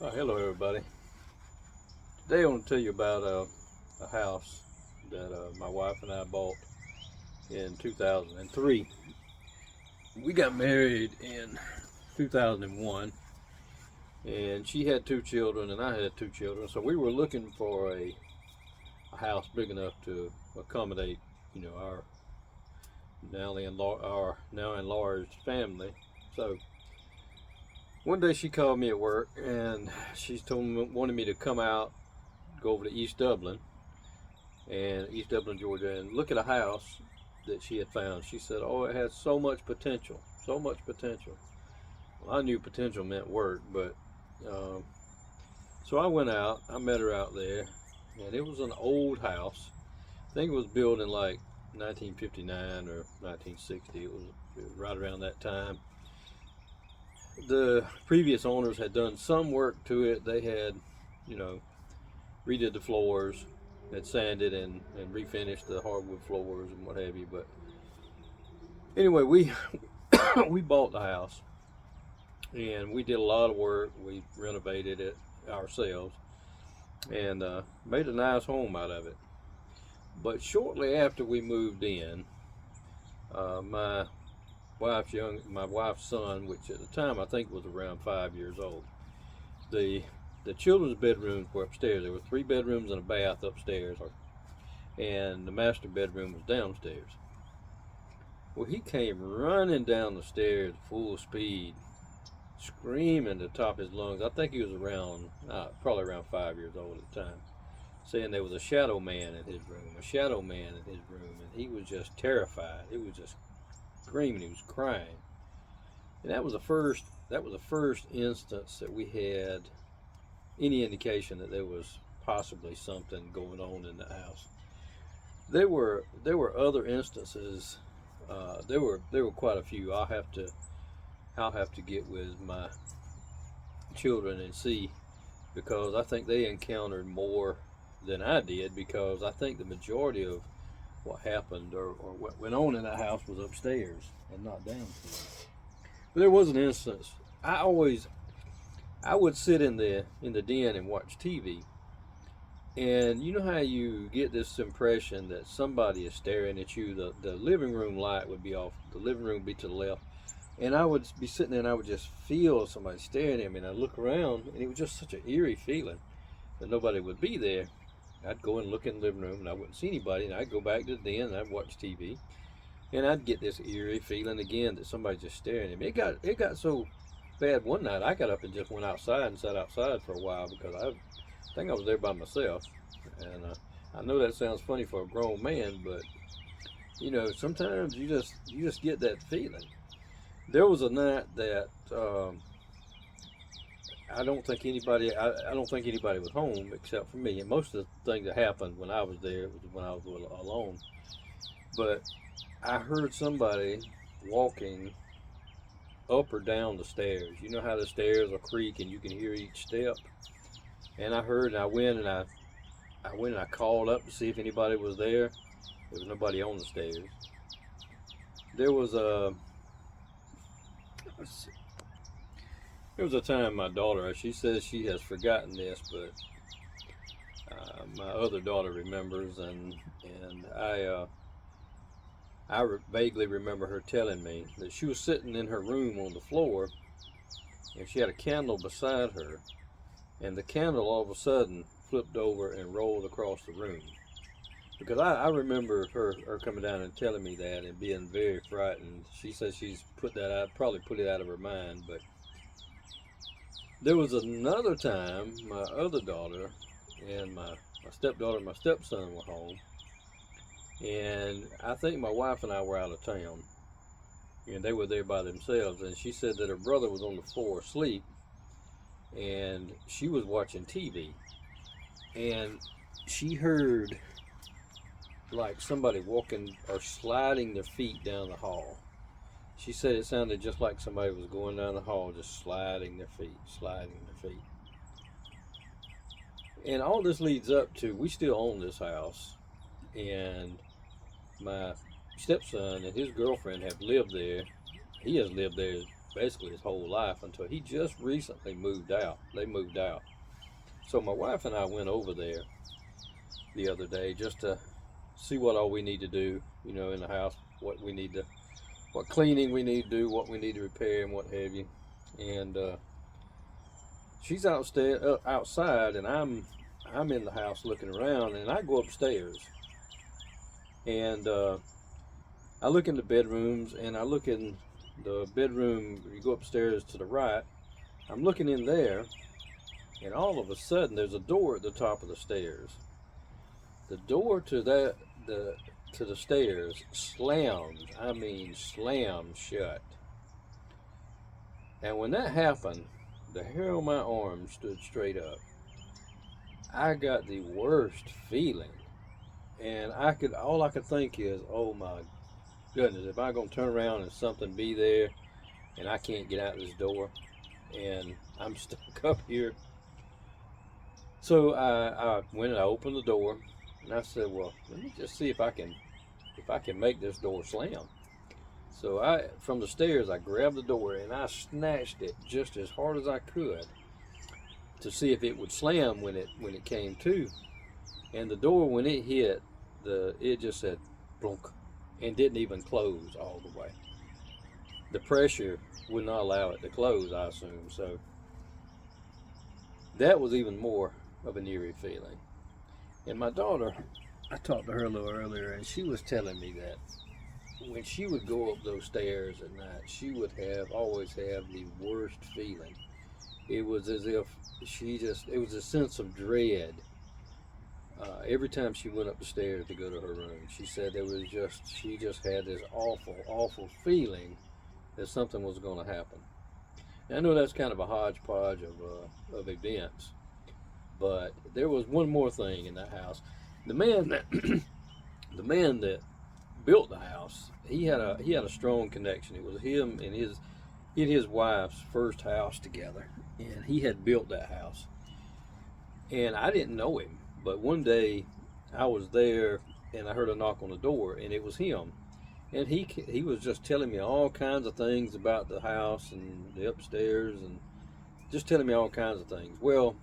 Hello everybody. Today I want to tell you about a house that my wife and I bought in 2003. We got married in 2001, and she had two children and I had two children, so we were looking for a house big enough to accommodate, our our now enlarged family. So one day she called me at work and wanted me to come out, go over to East Dublin, Georgia, and look at a house that she had found. She said, "Oh, it has so much potential, so much potential." Well, I knew potential meant work, but um, so I went out. I met her out there, and it was an old house. I think it was built in like 1959 or 1960. It was right around that time. The previous owners had done some work to it. They had, you know, redid the floors, had sanded and refinished the hardwood floors and what have you. But anyway, we we bought the house and we did a lot of work. We renovated it ourselves and made a nice home out of it. But shortly after we moved in, my my wife's son, which at the time I think was around 5 years old, the the children's bedrooms were upstairs. There were three bedrooms and a bath upstairs, and the master bedroom was downstairs. Well, he came running down the stairs full speed, screaming at the top of his lungs. I think he was probably around 5 years old at the time, saying there was a shadow man in his room, a shadow man in his room, and he was just terrified. He was just screaming. He was crying, and that was the first. That was the first instance that we had any indication that there was possibly something going on in the house. There were other instances. There were quite a few. I'll have to get with my children and see, because I think they encountered more than I did, because I think the majority of what happened or what went on in that house was upstairs and not downstairs. But there was an instance. I would sit in the den and watch TV, and you know how you get this impression that somebody is staring at you. The living room light would be off. The living room would be to the left, and I would be sitting there and I would just feel somebody staring at me, and I'd look around and it was just such an eerie feeling that nobody would be there. I'd go and look in the living room and I wouldn't see anybody, and I'd go back to the den and I'd watch TV, and I'd get this eerie feeling again that somebody's just staring at me. It got so bad one night I got up and just went outside and sat outside for a while, because I think I was there by myself. And I know that sounds funny for a grown man, but sometimes you just get that feeling. There was a night that I don't think anybody was home except for me, and most of the things that happened when I was there was when I was alone. But I heard somebody walking up or down the stairs. You know how the stairs will creak and you can hear each step. And I heard, and I called up to see if anybody was there. There was nobody on the stairs. There was a there was a time my daughter, she says she has forgotten this, but my other daughter remembers, and vaguely remember her telling me that she was sitting in her room on the floor, and she had a candle beside her, and the candle all of a sudden flipped over and rolled across the room. Because I remember her coming down and telling me that and being very frightened. She says she's put that out, probably put it out of her mind. But there was another time my other daughter and my stepdaughter and my stepson were home, and I think my wife and I were out of town, and they were there by themselves, and she said that her brother was on the floor asleep, and she was watching TV, and she heard like somebody walking or sliding their feet down the hall. She said it sounded just like somebody was going down the hall, just sliding their feet, sliding their feet. And all this leads up to, we still own this house, and my stepson and his girlfriend have lived there. He has lived there basically his whole life until he just recently moved out. They moved out. So my wife and I went over there the other day just to see what all we need to do, in the house, what cleaning we need to do, what we need to repair, and what have you. And she's outside, and I'm in the house looking around, and I go upstairs, and I look in the bedrooms, and I look in the bedroom. You go upstairs to the right. I'm looking in there, and all of a sudden, there's a door at the top of the stairs. The door to the stairs slammed. I mean, slammed shut. And when that happened, the hair on my arm stood straight up. I got the worst feeling, and all I could think is, oh my goodness, if I'm gonna turn around and something be there, and I can't get out this door, and I'm stuck up here. So I went and I opened the door, and I said, well, let me just see if I can make this door slam. So from the stairs, I grabbed the door and I snatched it just as hard as I could to see if it would slam when it came to. And the door, when it hit, it just said blunk and didn't even close all the way. The pressure would not allow it to close, I assume. So that was even more of an eerie feeling. And my daughter, I talked to her a little earlier, and she was telling me that when she would go up those stairs at night, she would always have the worst feeling. It was as if it was a sense of dread. Every time she went up the stairs to go to her room, she said she just had this awful, awful feeling that something was going to happen. And I know that's kind of a hodgepodge of events, but there was one more thing in that house. The man that built the house, he had a strong connection. It was him and his wife's first house together, and he had built that house. And I didn't know him, but one day I was there and I heard a knock on the door, and it was him. And he was just telling me all kinds of things about the house and the upstairs, and just telling me all kinds of things. Well,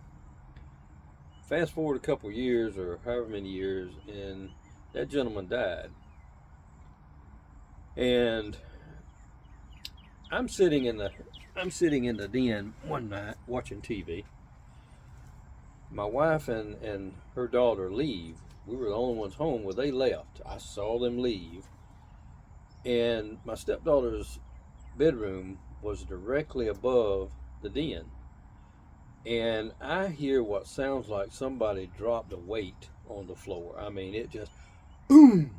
fast forward a couple years or however many years, and that gentleman died. And I'm sitting in the den one night watching TV. My wife and her daughter leave. We were the only ones home. Well, they left. I saw them leave. And my stepdaughter's bedroom was directly above the den. And I hear what sounds like somebody dropped a weight on the floor. I mean, it just boom,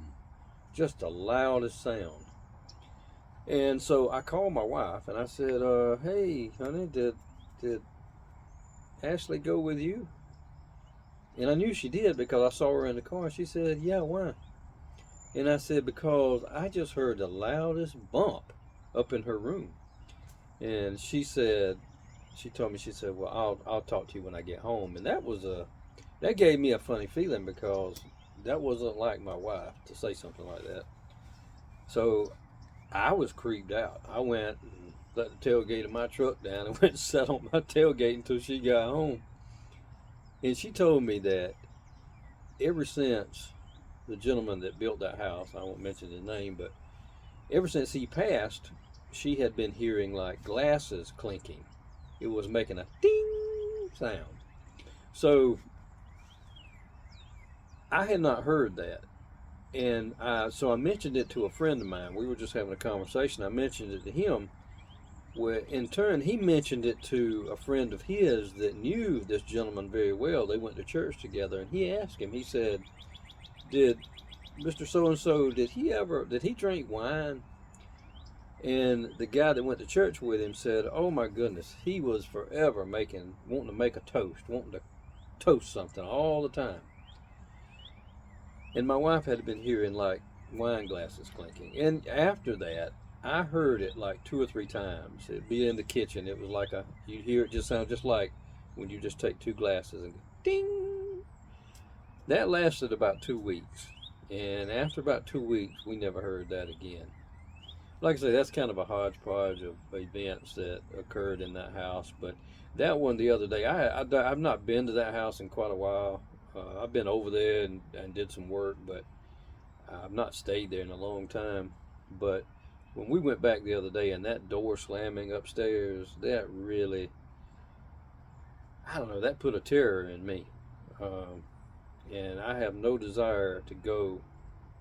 just the loudest sound. And so I called my wife and I said, hey, honey, did Ashley go with you? And I knew she did because I saw her in the car. She said, yeah, why? And I said, because I just heard the loudest bump up in her room. And she told me, well, I'll talk to you when I get home. And that gave me a funny feeling, because that wasn't like my wife to say something like that. So I was creeped out. I went and let the tailgate of my truck down and went and sat on my tailgate until she got home. And she told me that ever since the gentleman that built that house, I won't mention his name, but ever since he passed, she had been hearing like glasses clinking. It was making a ding sound. So I had not heard that. And so I mentioned it to a friend of mine. We were just having a conversation. I mentioned it to him. Well, in turn, he mentioned it to a friend of his that knew this gentleman very well. They went to church together, and he asked him, he said, did Mr. So-and-so, did he drink wine? And the guy that went to church with him said, oh my goodness, he was forever wanting to make a toast, wanting to toast something all the time. And my wife had been hearing like wine glasses clinking. And after that, I heard it like 2 or 3 times. It'd be in the kitchen. It was like you'd hear it just sound just like when you just take 2 glasses and go, ding. That lasted about 2 weeks. And after about 2 weeks, we never heard that again. like I say, that's kind of a hodgepodge of events that occurred in that house. But that one the other day, I've not been to that house in quite a while. I've been over there and did some work, but I've not stayed there in a long time. But when we went back the other day and that door slamming upstairs, that really, I don't know, that put a terror in me. Um, and I have no desire to go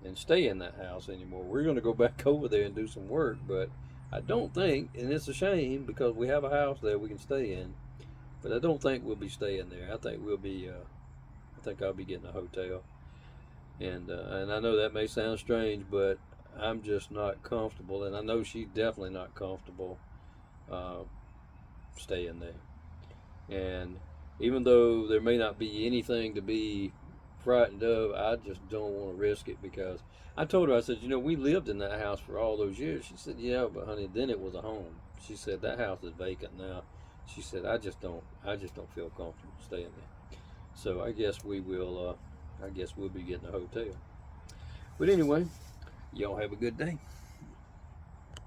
and stay in that house anymore. We're going to go back over there and do some work, but I don't think, and it's a shame because we have a house there we can stay in, but I don't think we'll be staying there. I think I think I'll be getting a hotel. And I know that may sound strange, but I'm just not comfortable, and I know she's definitely not comfortable uh, staying there. And even though there may not be anything to be frightened of, I just don't want to risk it because I told her, I said, we lived in that house for all those years. She said, yeah, but honey, then it was a home. She said, that house is vacant now. She said, I just don't feel comfortable staying there. So I guess we'll be getting a hotel. But anyway, y'all have a good day.